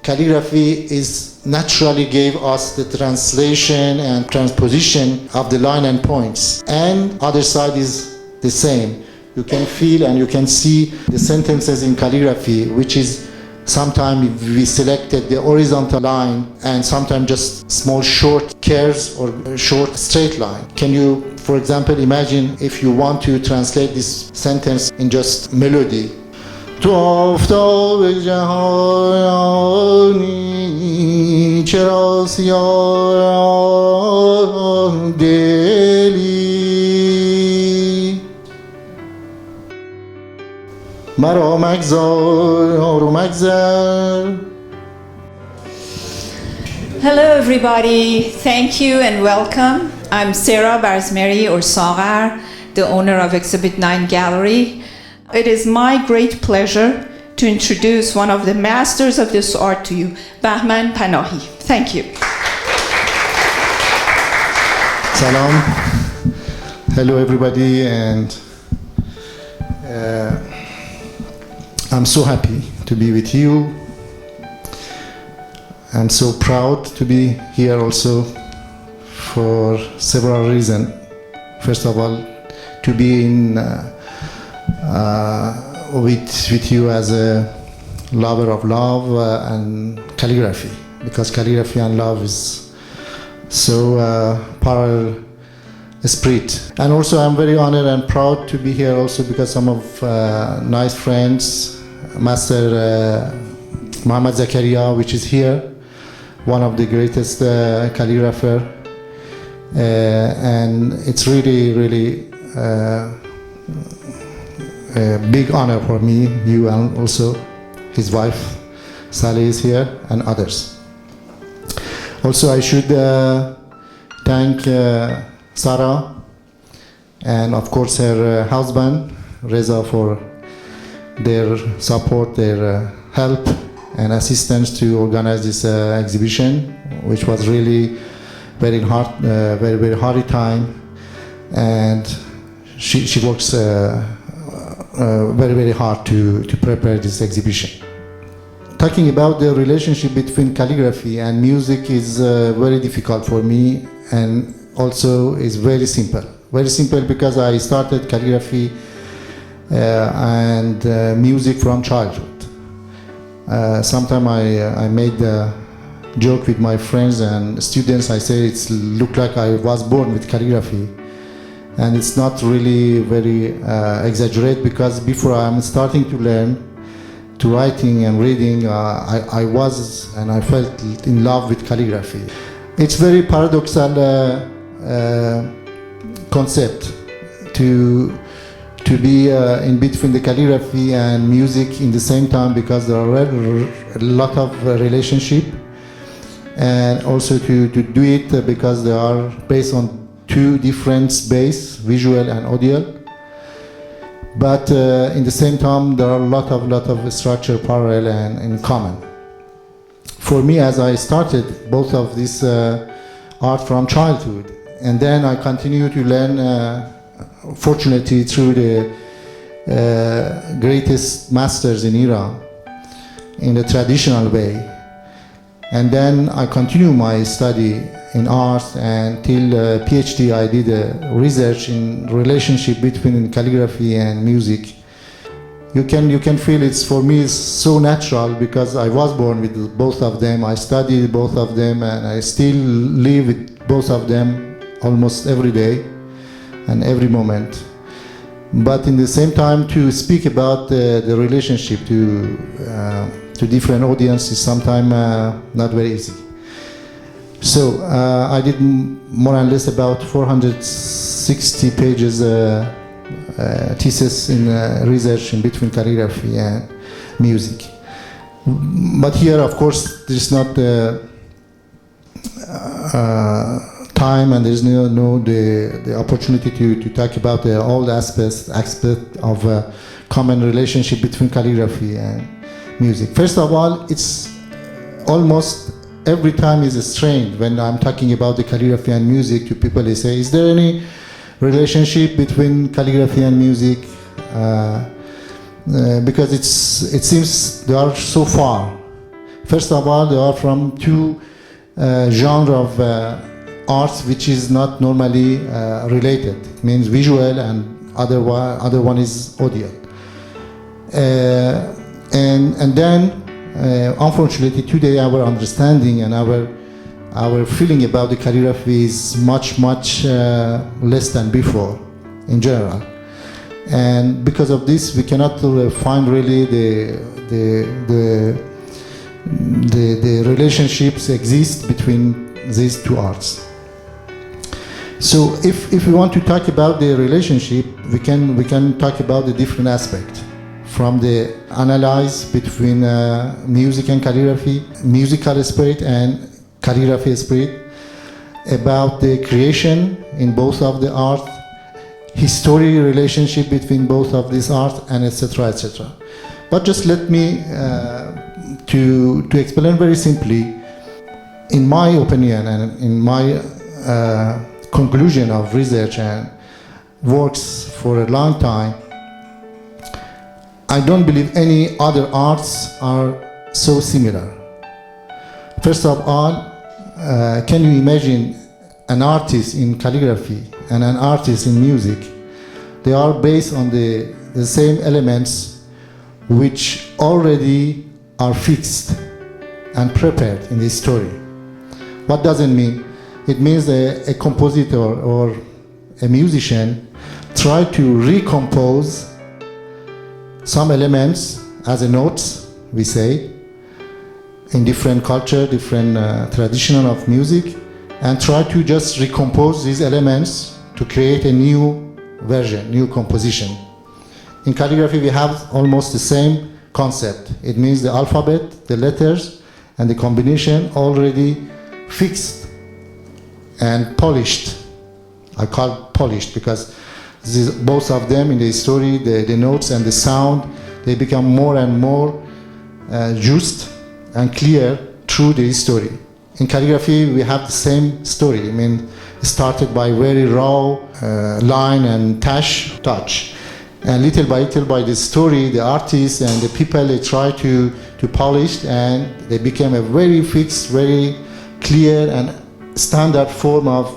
calligraphy is naturally gave us the translation and transposition of the line and points. And other side is the same. You can feel and you can see the sentences in calligraphy, which is sometimes we selected the horizontal line and sometimes just small short curves or short straight line. Can you, for example, imagine if you want to translate this sentence in just melody? تو آفتاب جهانی چرا سیاه دلی مرا مگذار و مگذر. Hello everybody, thank you and welcome. I'm Sarah Barzmeri or Sagar, the owner of Exhibit 9 Gallery. It is my great pleasure to introduce one of the masters of this art to you, Bahman Panahi. Thank you. Salam. Hello everybody, and I'm so happy to be with you. I'm so proud to be here also for several reasons. First of all, to be in with you as a lover of love and calligraphy, because calligraphy and love is so parallel spirit. And also I'm very honored and proud to be here also because some of nice friends, Master Muhammad Zakaria, which is here, one of the greatest calligrapher, and it's really a big honor for me, you and also his wife Sally is here and others. Also I should thank Sarah and of course her husband Reza for their support, their help and assistance to organize this exhibition, which was really very hard, very hard time, and she works very hard to prepare this exhibition. Talking about the relationship between calligraphy and music is very difficult for me, and also is very simple. Very simple because I started calligraphy and music from childhood. Sometimes I made a joke with my friends and students. I say it's look like I was born with calligraphy. And it's not really very exaggerate, because before I'm starting to learn to writing and reading, I was and I felt in love with calligraphy. It's very paradoxal concept to be in between the calligraphy and music in the same time, because there are a lot of relationship, and also to do it because they are based on two different space, visual and audio, but in the same time there are a lot of structure parallel and in common. For me, as I started both of this art from childhood, and then I continue to learn, fortunately through the greatest masters in Iran in the traditional way, and then I continue my study in art, and till PhD I did research in relationship between calligraphy and music. You can feel it's, for me, it's so natural because I was born with both of them. I studied both of them, and I still live with both of them almost every day and every moment. But in the same time, to speak about the relationship to different audiences is sometimes not very easy. So I did more or less about 460 pages thesis in research in between calligraphy and music. But here, of course, there is not time, and there is the opportunity to talk about all the aspects of common relationship between calligraphy and music. First of all, it's almost every time is strange when I'm talking about the calligraphy and music to people. They say, is there any relationship between calligraphy and music? Because it seems they are so far. First of all, they are from two genres of arts which is not normally related. It means visual, and other one is audio. And then, unfortunately, today our understanding and our feeling about the calligraphy is much less than before, in general. And because of this, we cannot find really the relationships exist between these two arts. So if we want to talk about the relationship, we can talk about the different aspects, from the analyze between music and calligraphy, musical spirit and calligraphy spirit, about the creation in both of the art, history relationship between both of these art, and etc. etc. But just let me to explain very simply, in my opinion and in my conclusion of research and works for a long time, I don't believe any other arts are so similar. First of all, can you imagine an artist in calligraphy and an artist in music? They are based on the same elements which already are fixed and prepared in the story. What does it mean? It means a compositor or a musician try to recompose some elements as a notes, we say, in different culture, different tradition of music, and try to just recompose these elements to create a new version, new composition. In calligraphy, we have almost the same concept. It means the alphabet, the letters, and the combination already fixed and polished. I call it polished because both of them in the story, the notes and the sound, they become more and more just and clear through the story. In calligraphy, we have the same story. I mean, it started by very raw line and touch. And little by the story, the artists and the people, they try to polish, and they became a very fixed, very clear and standard form of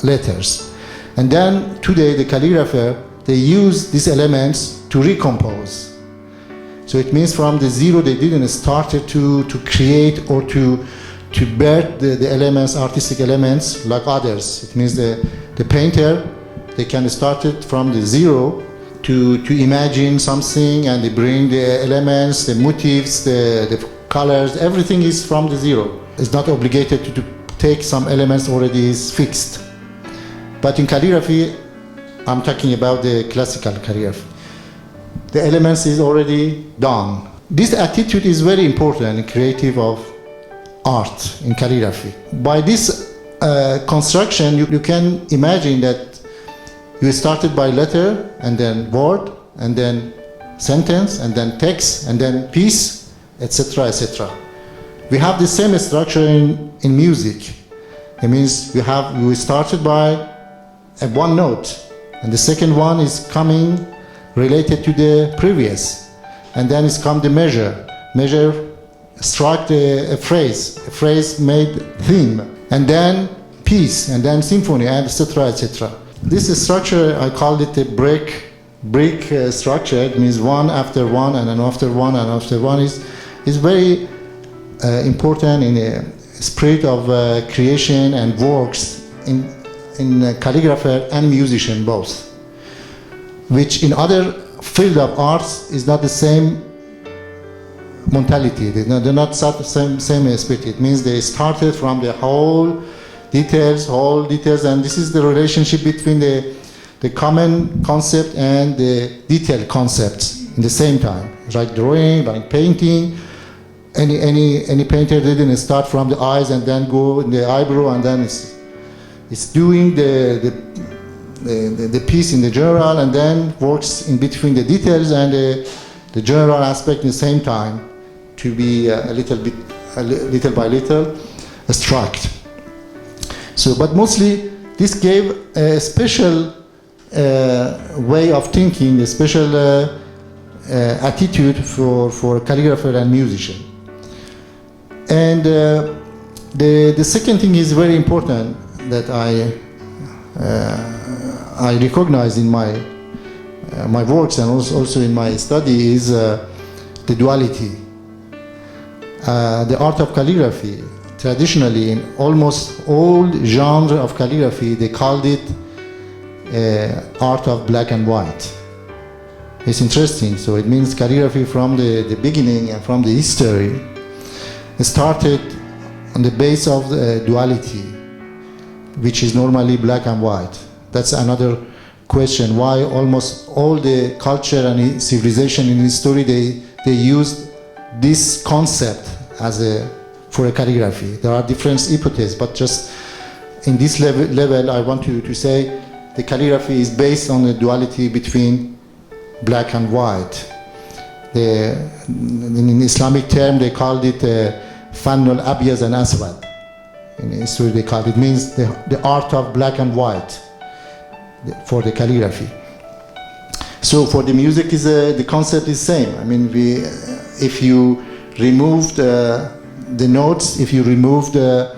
letters. And then today, the calligrapher, they use these elements to recompose. So it means from the zero, they didn't start to create or to birth the elements, artistic elements like others. It means the painter, they can start it from the zero to imagine something, and they bring the elements, the motifs, the colors, everything is from the zero. It's not obligated to take some elements already is fixed. But in calligraphy, I'm talking about the classical calligraphy. The elements is already done. This attitude is very important in creative of art in calligraphy. By this construction, you can imagine that you started by letter, and then word, and then sentence, and then text, and then piece, etc., etc. We have the same structure in music. It means we started by one note, and the second one is coming related to the previous, and then it's come the measure. Measure struck a phrase made theme, and then piece, and then symphony, and etc., etc. This structure, I call it a brick structure. It means one after one, and then after one, and after one is very important in a spirit of creation and works in calligrapher and musician both, which in other field of arts is not the same mentality. They're not the same spirit. It means they started from the whole details, and this is the relationship between the common concept and the detailed concepts in the same time. Like drawing, like painting. Any painter didn't start from the eyes and then go in the eyebrow, and then it's doing the piece in the general, and then works in between the details and the general aspect in the same time to be little by little abstract. So, but mostly this gave a special way of thinking, a special attitude for calligrapher and musician. And the second thing is very important that I recognize in my works and also in my study is the duality. The art of calligraphy, traditionally in almost all genres of calligraphy, they called it art of black and white. It's interesting. So it means calligraphy from the beginning and from the history started on the base of the duality, which is normally black and white. That's another question, why almost all the culture and civilization in history, they used this concept for a calligraphy. There are different hypotheses, but just in this level I want to say the calligraphy is based on the duality between black and white. In Islamic term they called it Fannul Abyaz and Aswad. In history they called it, means the art of black and white for the calligraphy. So for the music the concept is same. I mean, if you remove the notes, if you remove the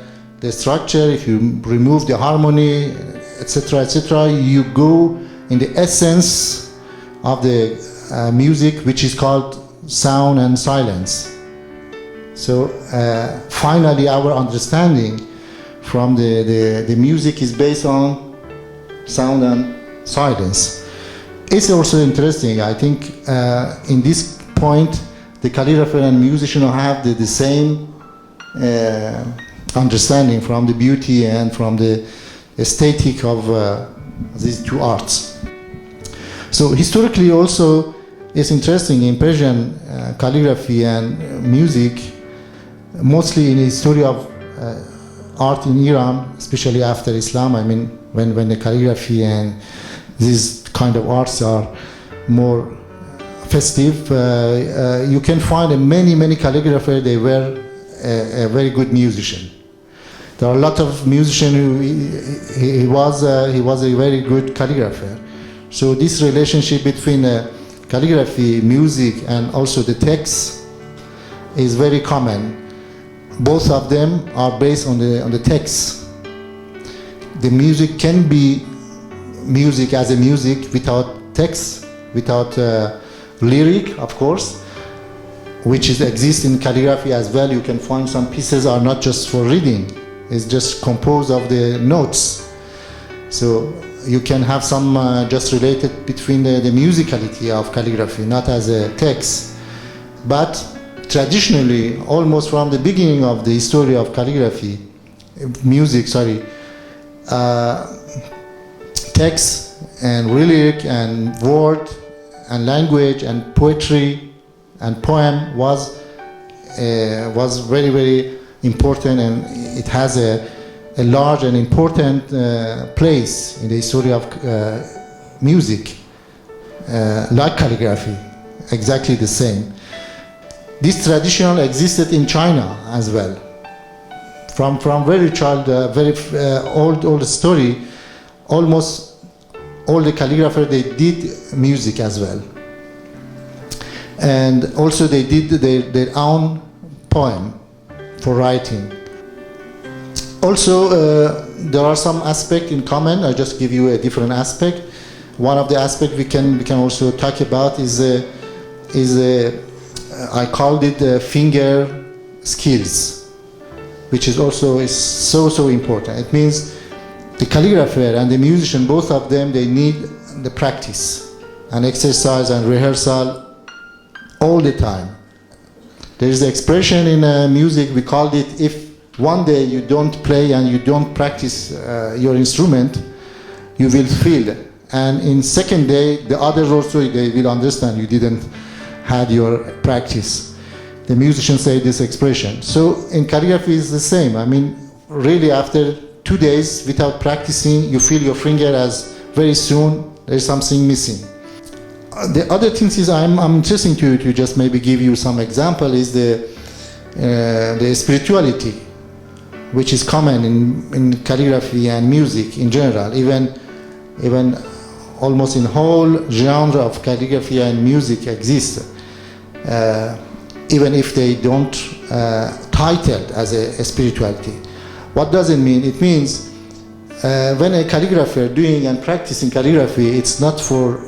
structure, if you remove the harmony, etc., you go in the essence of the music, which is called sound and silence. So finally our understanding from the music is based on sound and silence. It's also interesting, I think in this point the calligrapher and musician have the same understanding from the beauty and from the aesthetic of these two arts. So historically also it's interesting in Persian calligraphy and music, mostly in the history of art in Iran, especially after Islam. I mean, when the calligraphy and these kind of arts are more festive, you can find many calligraphers, they were a very good musician. There are a lot of musicians who he was a very good calligrapher. So this relationship between calligraphy, music, and also the text is very common. Both of them are based on the text. The music can be music as a music without text, without lyric, of course, which exists in calligraphy as well. You can find some pieces are not just for reading, it's just composed of the notes. So you can have some just related between the musicality of calligraphy, not as a text. But traditionally, almost from the beginning of the history of calligraphy, text and lyric and word and language and poetry and poem was very important, and it has a large and important place in the history of music, like calligraphy, exactly the same. This tradition existed in China as well. From very old story, almost all the calligraphers, they did music as well. And also they did their own poem for writing. Also, there are some aspects in common. I just give you a different aspect. One of the aspects we can also talk about is I called it finger skills, which is also so important. It means the calligrapher and the musician, both of them, they need the practice and exercise and rehearsal all the time. There is the expression in music, we called it, if one day you don't play and you don't practice your instrument, you will feel. And in second day, the others also, they will understand you didn't had your practice. The musicians say this expression. So in calligraphy it's the same. I mean, really after 2 days without practicing, you feel your finger as very soon there's something missing. The other things is I'm interested to just maybe give you some example is the spirituality, which is common in calligraphy and music in general, even almost in whole genre of calligraphy and music exist, even if they don't titled as a spirituality. What does it mean? It means when a calligrapher doing and practicing calligraphy, it's not for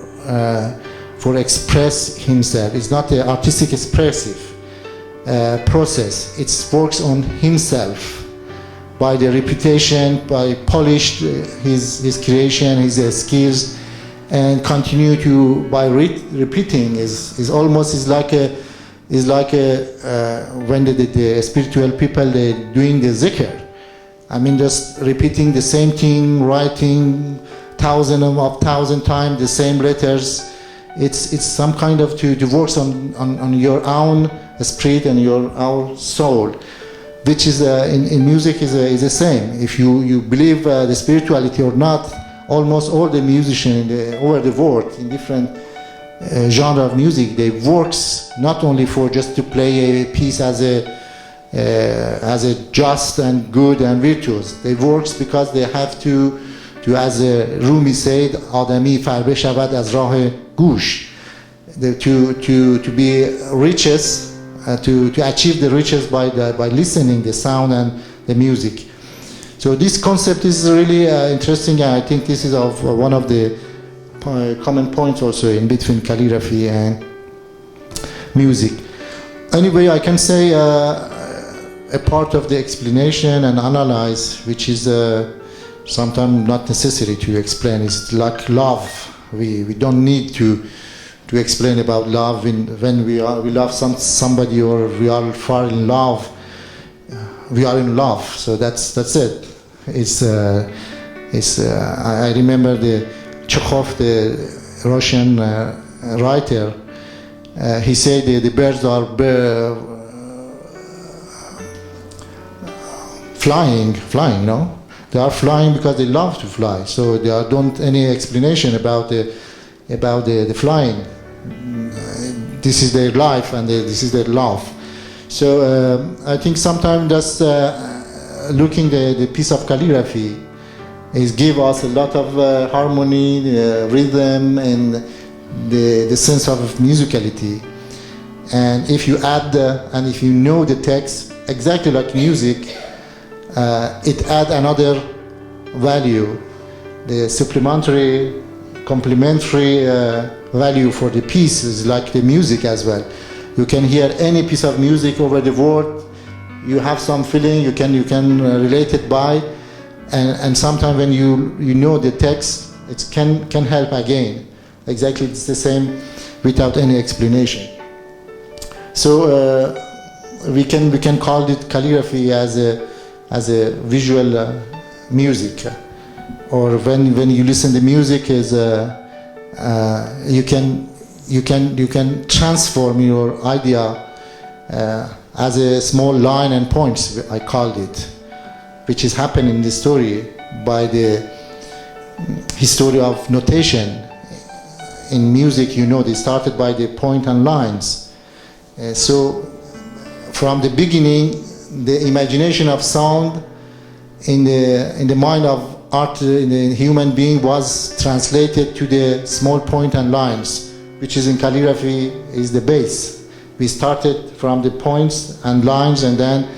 express himself. It's not an artistic expressive process. It works on himself by the repetition, by polished his creation, his skills, and continue to by repeating is almost like a when the spiritual people they doing the zikr. I mean, just repeating the same thing, writing thousand times the same letters. It's some kind of to work on your own spirit and your own soul, which is in music is the same. If you believe the spirituality or not, almost all the musicians over the world in different genre of music, they works not only for just to play a piece as a just and good and virtuous. They works because they have to as Rumi said, آدمی فربه شود از راه گوش. To be riches, to achieve the riches by listening the sound and the music. So this concept is really interesting, and I think this is one of the common points also in between calligraphy and music. Anyway, I can say a part of the explanation and analyze, which is sometimes not necessary to explain, is like love. We don't need to explain about love when we love somebody or we are far in love. We are in love, so that's it. I remember the Chekhov, the Russian writer. He said the birds are flying. No, they are flying because they love to fly. So there don't any explanation about the flying. This is their life and this is their love. So I think sometimes just looking the piece of calligraphy is give us a lot of harmony, rhythm, and the sense of musicality. And if you add and if you know the text exactly like music, it adds another value, the supplementary, complementary value for the piece is like the music as well. You can hear any piece of music over the world. You have some feeling. You can relate it by, and sometimes when you know the text, it can help again. Exactly, it's the same without any explanation. So we can call it calligraphy as a visual music, or when you listen to music is you can transform your idea as a small line and points, I called it, which is happening in the story by the history of notation. In music, they started by the point and lines. So from the beginning, the imagination of sound in the mind of art in the human being was translated to the small point and lines, which is in calligraphy is the base. We started from the points and lines, and then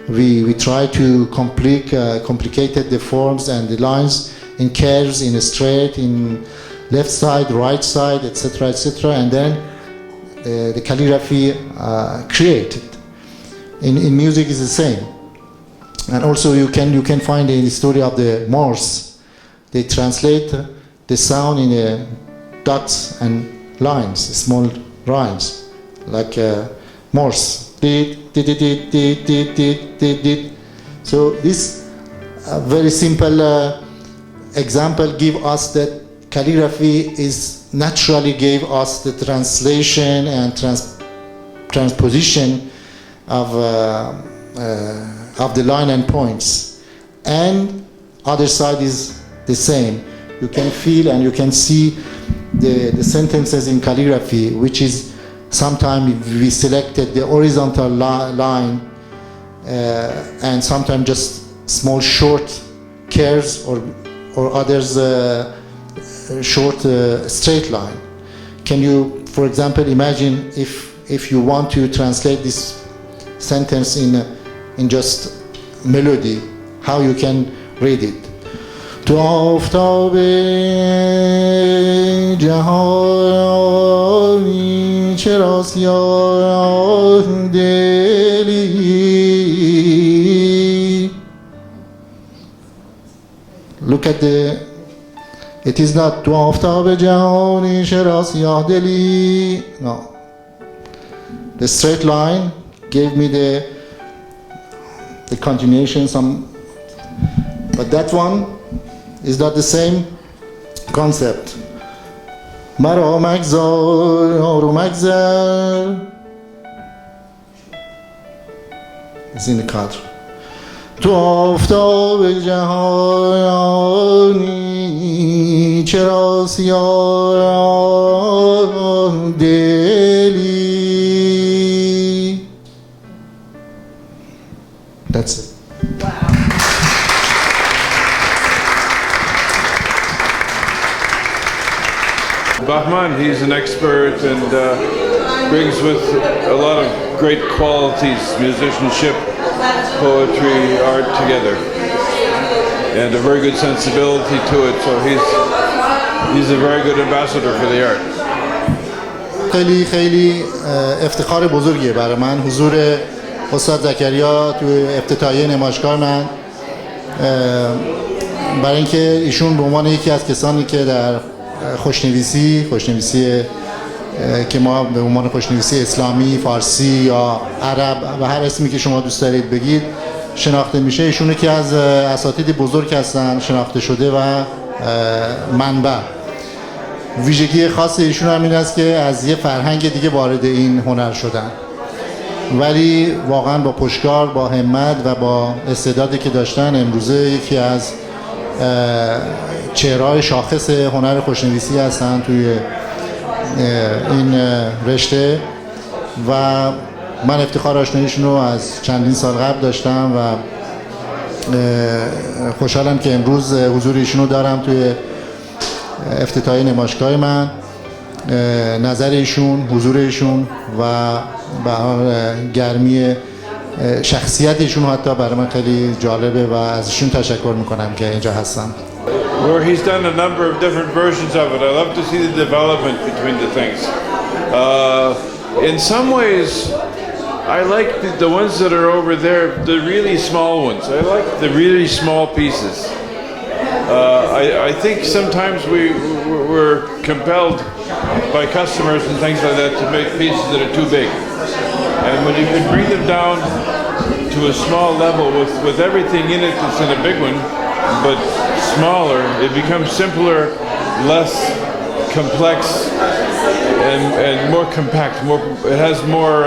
we try to complicated the forms and the lines in curves, in a straight, in left side, right side, etc., etc., and then the calligraphy created. In music is the same. And also you can find in the story of the Morse, they translate the sound in dots and lines, small rhymes, like Morse. So this very simple example give us that calligraphy is naturally gave us the translation and transposition of the line and points, and other side is the same. You can feel and you can see the sentences in calligraphy, which is sometimes we selected the horizontal line and sometimes just small short curves or others short straight line. Can you, for example, imagine if you want to translate this sentence in just melody, how you can read it. تو آفتاب جهانی چرا سیاه دلی. Look at it is not تو آفتاب جهانی چرا سیاه دلی. No. The straight line gave me the continuation, but that one is not the same concept. مرا مگذار و مگذر. It's in the cadre. تو آفتاب جهانی چرا سیاه دلی. That's it. Bahman, he's an expert and brings with a lot of great qualities, musicianship, poetry, art together, and a very good sensibility to it. So he's a very good ambassador for the art. خیلی خیلی افتخار بزرگیه برای من حضور استاد زکریا تو افتتاحیه نمایشگاه من، برای اینکه ایشون به عنوان یکی از کسانی که در خوشنویسی که ما به عنوان خوشنویسی اسلامی، فارسی یا عرب و هر اسمی که شما دوست دارید بگید شناخته میشه، ایشون یکی از اساتید بزرگ هستن، شناخته شده و منبع. ویژگی خاص ایشون هم این است که از یه فرهنگ دیگه وارد این هنر شدن، ولی واقعا با پشتکار، با همت و با استعدادی که داشتن امروزه یکی از چهره‌های شاخص هنر خوشنویسی هستن توی این رشته و من افتخار آشناییشون رو از چندین سال قبل داشتم و خوشحالم که امروز حضور ایشون رو دارم توی افتتاحیه نمایشگاه من. نظر ایشون، حضور ایشون و گرمی شخصیت ایشون حتی برای من خیلی جالبه و از ایشون تشکر میکنم که اینجا هستم. Where he's done a number of different versions of it. I love to see the development between the things. In some ways, I like the ones that are over there, the really small ones. I like the really small pieces. I think sometimes we're compelled by customers and things like that to make pieces that are too big. And when you can bring them down to a small level with everything in it that's in a big one, but smaller, it becomes simpler, less complex, and more compact. It has more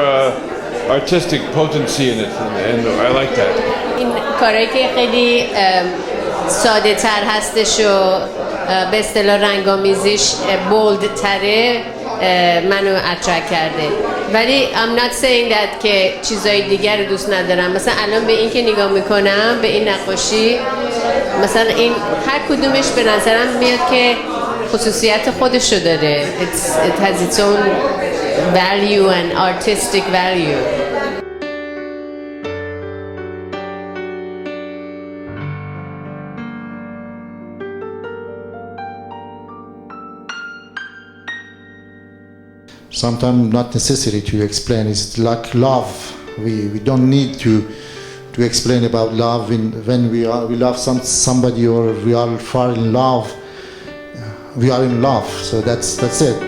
artistic potency in it, and I like that. این کاری که خیلی ساده تر هستش و به اصطلاح رنگامیزیش بولد تره منو اترکت کرده، ولی I'm not saying that که چیزای دیگر رو دوست ندارم. مثلا الان به این که نگاه میکنم به این نقاشی، مثلا این هر کدومش به نظرم میاد که خصوصیت خودشو داره. It has its own value and artistic value. Sometimes not necessary to explain. It's like love. We don't need to explain about love. When we love somebody or we are fall in love, we are in love. So that's it.